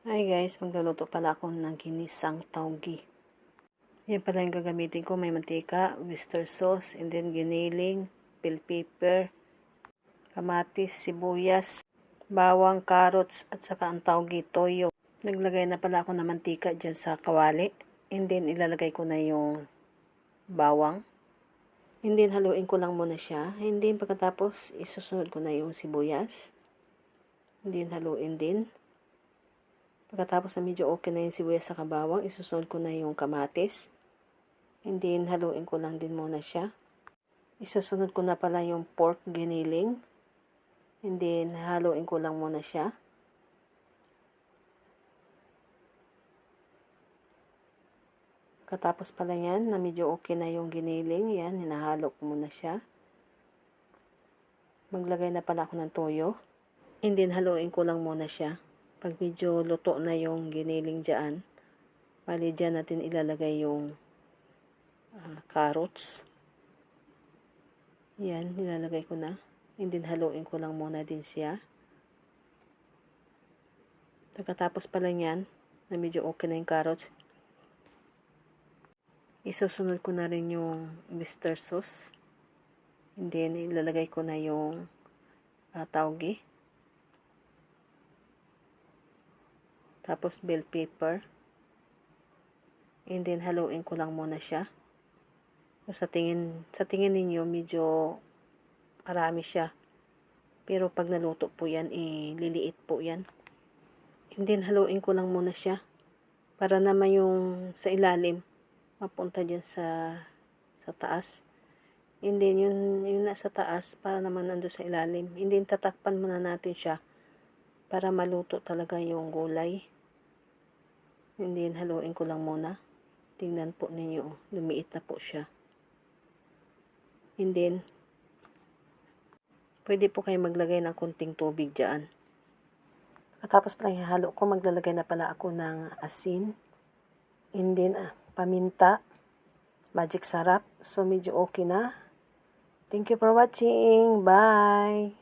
Hi guys, magluluto pala ako ng ginisang taugi. Yan pala yung gagamitin ko. May mantika, oyster sauce, and then giniling, bell pepper, kamatis, sibuyas, bawang, carrots, at saka ang taugi, toyo. Naglagay na pala ako ng mantika dyan sa kawali. And then ilalagay ko na yung bawang. And then haluin ko lang muna siya. And then pagkatapos isusunod ko na yung sibuyas. And then haluin din. Pagkatapos na medyo okay na yung sibuyas sa kabawang, isusunod ko na yung kamatis. And then, haluin ko lang din muna siya. Isusunod ko na pala yung pork giniling. And then, haluin ko lang muna siya. Pagkatapos pala yan, na medyo okay na yung giniling, yan, hinahalo ko muna siya. Maglagay na pala ako ng toyo. And then, haluin ko lang muna siya. Pag medyo luto na yung giniling dyan, bali dyan natin ilalagay yung carrots. Yan, nilalagay ko na. And then, haluin ko lang muna din siya. Pagkatapos pala yan, na medyo okay na yung carrots, isusunod ko na rin yung oyster sauce. And then, ilalagay ko na yung taugi. Tapos, bell pepper. And then, haluin ko lang muna siya. So, sa tingin ninyo, medyo marami siya. Pero, pag naluto po yan, liliit po yan. And then, haluin ko lang muna siya. Para naman yung sa ilalim, mapunta dyan sa taas. And then, yung nasa taas, para naman nando sa ilalim. And then, tatakpan muna natin siya para maluto talaga yung gulay. And then, haluin ko lang muna. Tingnan po ninyo, lumiit na po siya. And then, pwede po kayo maglagay ng kunting tubig dyan. Tapos pala ihalo ko, maglalagay na pala ako ng asin. And then, paminta, magic sarap. So, medyo okay na. Thank you for watching. Bye!